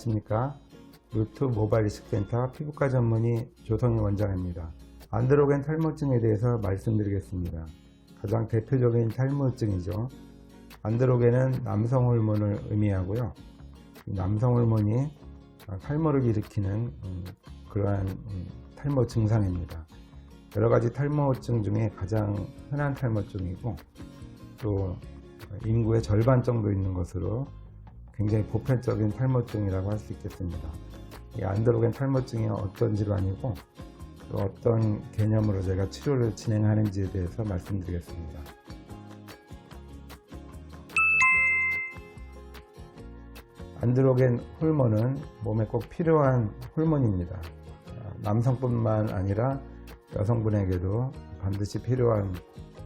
안녕하십니까. 루트 모바일 이식센터 피부과 전문의 조성희 원장입니다. 안드로겐 탈모증에 대해서 말씀드리겠습니다. 가장 대표적인 탈모증이죠. 안드로겐은 남성 호르몬을 의미하고요. 남성 호르몬이 탈모를 일으키는 그러한 탈모 증상입니다. 여러가지 탈모증 중에 가장 흔한 탈모증이고 또 인구의 절반 정도 있는 것으로 굉장히 보편적인 탈모증이라고 할 수 있겠습니다. 이 안드로겐 탈모증이 어떤 질환이고 또 어떤 개념으로 제가 치료를 진행하는지에 대해서 말씀드리겠습니다. 안드로겐 호르몬은 몸에 꼭 필요한 호르몬입니다. 남성뿐만 아니라 여성분에게도 반드시 필요한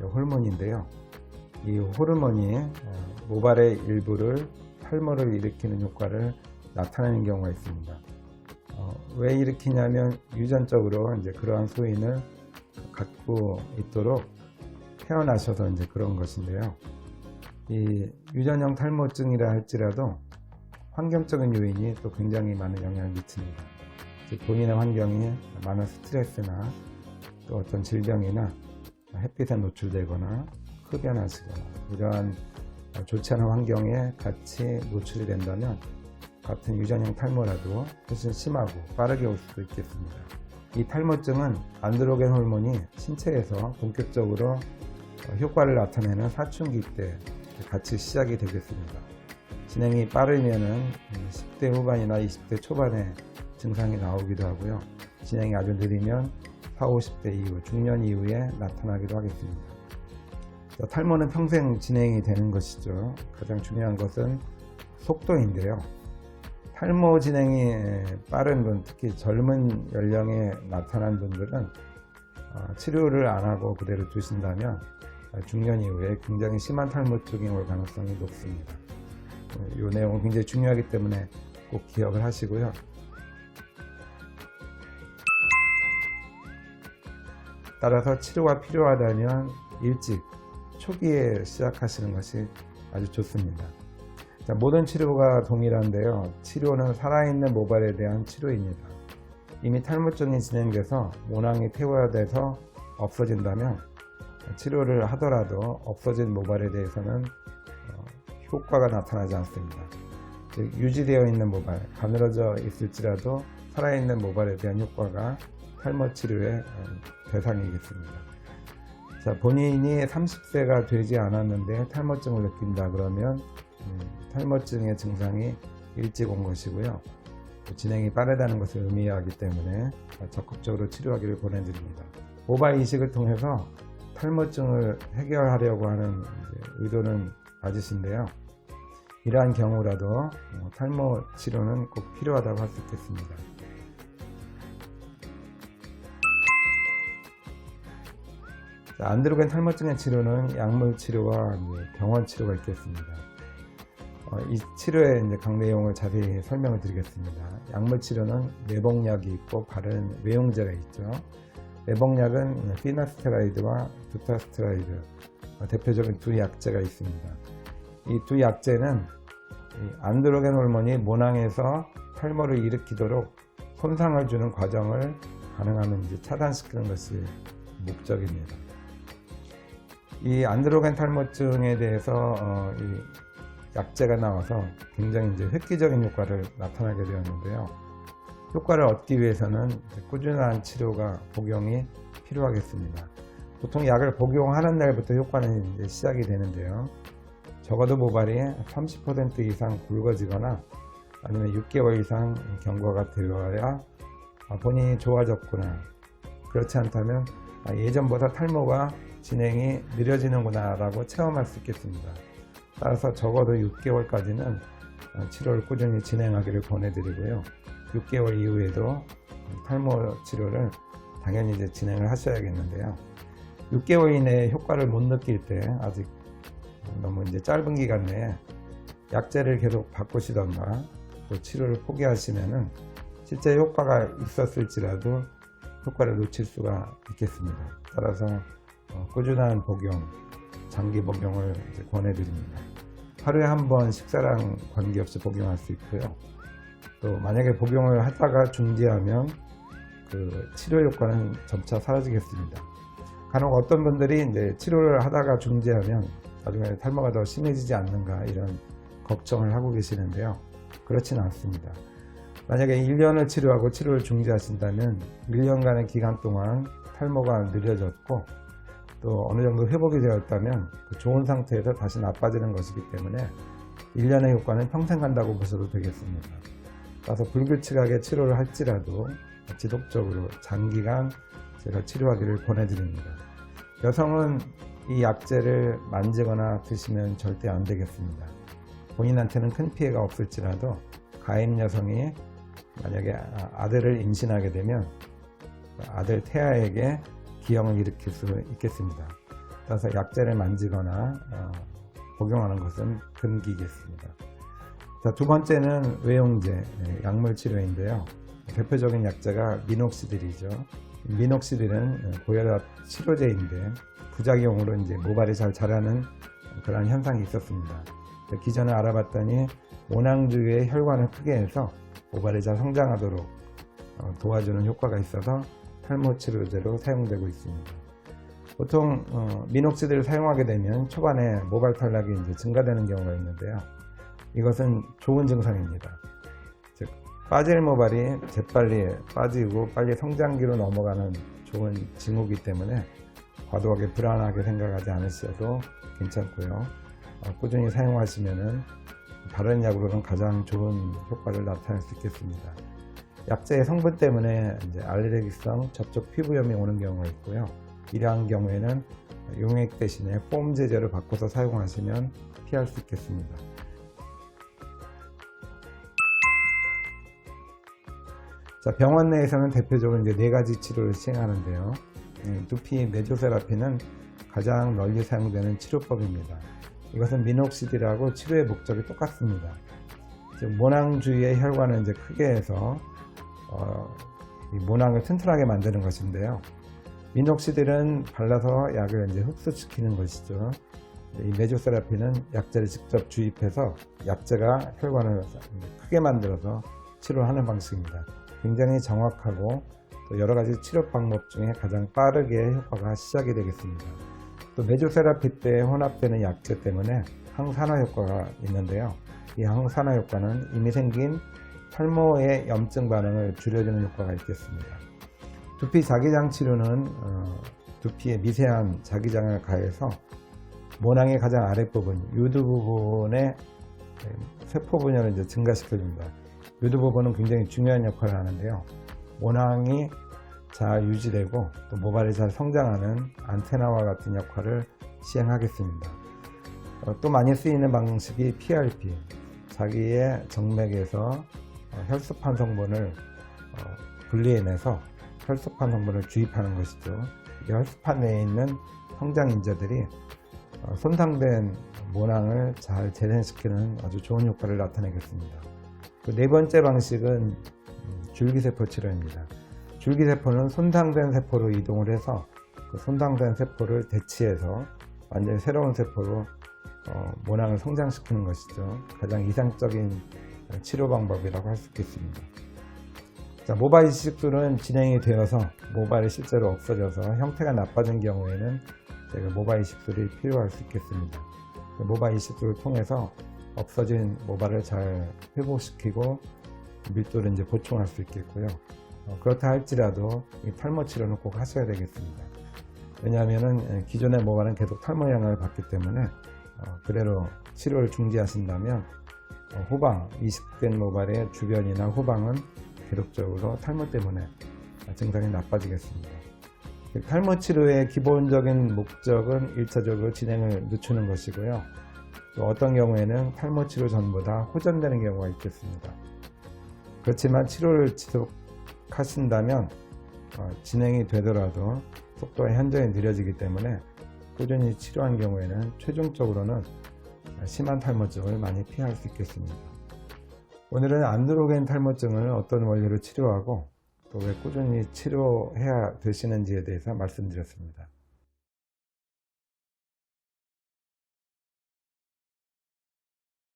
호르몬인데요. 이 호르몬이 모발의 일부를 탈모를 일으키는 효과를 나타내는 경우가 있습니다. 왜 일으키냐면 유전적으로 이제 그러한 소인을 갖고 있도록 태어나셔서 이제 그런 것인데요. 이 유전형 탈모증이라 할지라도 환경적인 요인이 또 굉장히 많은 영향을 미칩니다. 즉 본인의 환경이 많은 스트레스나 또 어떤 질병이나 햇빛에 노출되거나 흡연하시거나 이러한 좋지 않은 환경에 같이 노출이 된다면 같은 유전형 탈모라도 훨씬 심하고 빠르게 올 수도 있겠습니다. 이 탈모증은 안드로겐 호르몬이 신체에서 본격적으로 효과를 나타내는 사춘기 때 같이 시작이 되겠습니다. 진행이 빠르면은 10대 후반이나 20대 초반에 증상이 나오기도 하고요. 진행이 아주 느리면 40, 50대 이후, 중년 이후에 나타나기도 하겠습니다. 탈모는 평생 진행이 되는 것이죠. 가장 중요한 것은 속도인데요. 탈모 진행이 빠른 분, 특히 젊은 연령에 나타난 분들은 치료를 안 하고 그대로 두신다면 중년 이후에 굉장히 심한 탈모증이 올 가능성이 높습니다. 이 내용은 굉장히 중요하기 때문에 꼭 기억을 하시고요. 따라서 치료가 필요하다면 일찍 초기에 시작하시는 것이 아주 좋습니다. 자, 모든 치료가 동일한데요. 치료는 살아있는 모발에 대한 치료입니다. 이미 탈모증이 진행돼서 모낭이 퇴화돼서 없어진다면 치료를 하더라도 없어진 모발에 대해서는 효과가 나타나지 않습니다. 즉, 유지되어 있는 모발, 가늘어져 있을지라도 살아있는 모발에 대한 효과가 탈모 치료의 대상이겠습니다. 자, 본인이 30세가 되지 않았는데 탈모증을 느낀다 그러면 탈모증의 증상이 일찍 온 것이고요. 진행이 빠르다는 것을 의미하기 때문에 적극적으로 치료하기를 권해드립니다. 모발 이식을 통해서 탈모증을 해결하려고 하는 의도는 맞으신데요. 이러한 경우라도 탈모 치료는 꼭 필요하다고 할 수 있겠습니다. 자, 안드로겐 탈모증의 치료는 약물 치료와 병원 치료가 있겠습니다. 이 치료의 각 내용을 자세히 설명을 드리겠습니다. 약물 치료는 내복약이 있고 바른 외용제가 있죠. 내복약은 피나스테라이드와 두타스테라이드, 대표적인 두 약제가 있습니다. 이 두 약제는 안드로겐 호르몬이 모낭에서 탈모를 일으키도록 손상을 주는 과정을 가능하면 차단시키는 것이 목적입니다. 이 안드로겐 탈모증에 대해서 이 약제가 나와서 굉장히 획기적인 효과를 나타나게 되었는데요. 효과를 얻기 위해서는 꾸준한 치료가 복용이 필요하겠습니다. 보통 약을 복용하는 날부터 효과는 시작이 되는데요. 적어도 모발이 30% 이상 굵어지거나 아니면 6개월 이상 경과가 되어야 본인이 좋아졌구나, 그렇지 않다면 예전보다 탈모가 진행이 느려지는구나 라고 체험할 수 있겠습니다. 따라서 적어도 6개월까지는 치료를 꾸준히 진행하기를 권해드리고요. 6개월 이후에도 탈모 치료를 당연히 진행을 하셔야겠는데요. 6개월 이내에 효과를 못 느낄 때 아직 너무 짧은 기간 내에 약제를 계속 바꾸시던가 또 치료를 포기하시면은 실제 효과가 있었을지라도 효과를 놓칠 수가 있겠습니다. 따라서 꾸준한 복용, 장기 복용을 권해드립니다. 하루에 한 번 식사랑 관계없이 복용할 수 있고요. 또 만약에 복용을 하다가 중지하면 그 치료 효과는 점차 사라지겠습니다. 간혹 어떤 분들이 이제 치료를 하다가 중지하면 나중에 탈모가 더 심해지지 않는가 이런 걱정을 하고 계시는데요. 그렇지는 않습니다. 만약에 1년을 치료하고 치료를 중지하신다면 1년간의 기간 동안 탈모가 느려졌고 또 어느 정도 회복이 되었다면 그 좋은 상태에서 다시 나빠지는 것이기 때문에 1년의 효과는 평생 간다고 보셔도 되겠습니다. 따라서 불규칙하게 치료를 할지라도 지속적으로 장기간 제가 치료하기를 권해드립니다. 여성은 이 약제를 만지거나 드시면 절대 안 되겠습니다. 본인한테는 큰 피해가 없을지라도 가임 여성이 만약에 아들을 임신하게 되면 아들 태아에게 기형을 일으킬 수 있겠습니다. 따라서 약제를 만지거나 복용하는 것은 금기겠습니다. 자, 두 번째는 외용제, 약물 치료인데요. 대표적인 약제가 미녹시딜이죠. 미녹시딜은 고혈압 치료제인데 부작용으로 이제 모발이 잘 자라는 그런 현상이 있었습니다. 기존에 알아봤더니 모낭주위의 혈관을 크게 해서 모발이 잘 성장하도록 도와주는 효과가 있어서 탈모 치료제로 사용되고 있습니다. 보통 미녹시딜을 사용하게 되면 초반에 모발 탈락이 이제 증가되는 경우가 있는데요. 이것은 좋은 증상입니다. 즉 빠질 모발이 재빨리 빠지고 빨리 성장기로 넘어가는 좋은 징후이기 때문에 과도하게 불안하게 생각하지 않으셔도 괜찮고요. 꾸준히 사용하시면은 다른 약으로는 가장 좋은 효과를 나타낼 수 있겠습니다. 약제의 성분 때문에 이제 알레르기성 접촉 피부염이 오는 경우가 있고요. 이러한 경우에는 용액 대신에 폼 제제를 바꿔서 사용하시면 피할 수 있겠습니다. 자, 병원 내에서는 대표적으로 이제 4가지 치료를 시행하는데요. 두피 메조세라피는 가장 널리 사용되는 치료법입니다. 이것은 미녹시딜하고 치료의 목적이 똑같습니다. 즉 모낭 주위의 혈관을 이제 크게 해서 이 모낭을 튼튼하게 만드는 것인데요. 미녹시딜은 발라서 약을 이제 흡수시키는 것이죠. 이 메조세라피는 약제를 직접 주입해서 약제가 혈관을 크게 만들어서 치료하는 방식입니다. 굉장히 정확하고 또 여러 가지 치료 방법 중에 가장 빠르게 효과가 시작이 되겠습니다. 또 메조세라피 때 혼합되는 약제 때문에 항산화 효과가 있는데요. 이 항산화 효과는 이미 생긴 탈모의 염증 반응을 줄여주는 효과가 있겠습니다. 두피 자기장 치료는 두피에 미세한 자기장을 가해서 모낭의 가장 아랫부분, 유두 부분의 세포 분열을 이제 증가시켜줍니다. 유두 부분은 굉장히 중요한 역할을 하는데요. 모낭이 잘 유지되고 또 모발이 잘 성장하는 안테나와 같은 역할을 시행하겠습니다. 또 많이 쓰이는 방식이 PRP, 자기의 정맥에서 혈소판 성분을 분리해내서 혈소판 성분을 주입하는 것이죠. 이 혈소판 내에 있는 성장인자들이 손상된 모낭을 잘 재생시키는 아주 좋은 효과를 나타내겠습니다. 그 4번째 방식은 줄기세포 치료입니다. 줄기세포는 손상된 세포로 이동을 해서 그 손상된 세포를 대치해서 완전히 새로운 세포로 모낭을 성장시키는 것이죠. 가장 이상적인 치료 방법이라고 할 수 있겠습니다. 자, 모발 이식술은 진행이 되어서 모발이 실제로 없어져서 형태가 나빠진 경우에는 제가 모발 이식술이 필요할 수 있겠습니다. 모발 이식술을 통해서 없어진 모발을 잘 회복시키고 밀도를 이제 보충할 수 있겠고요. 그렇다 할지라도 이 탈모 치료는 꼭 하셔야 되겠습니다. 왜냐하면 기존의 모발은 계속 탈모 영향을 받기 때문에 그대로 치료를 중지하신다면 후방, 이식된 모발의 주변이나 후방은 계속적으로 탈모 때문에 증상이 나빠지겠습니다. 탈모 치료의 기본적인 목적은 1차적으로 진행을 늦추는 것이고요. 또 어떤 경우에는 탈모 치료 전보다 호전되는 경우가 있겠습니다. 그렇지만 치료를 지속하신다면 진행이 되더라도 속도가 현저히 느려지기 때문에 꾸준히 치료한 경우에는 최종적으로는 심한 탈모증을 많이 피할 수 있겠습니다. 오늘은 안드로겐 탈모증을 어떤 원리로 치료하고 또 왜 꾸준히 치료해야 되시는지에 대해서 말씀드렸습니다.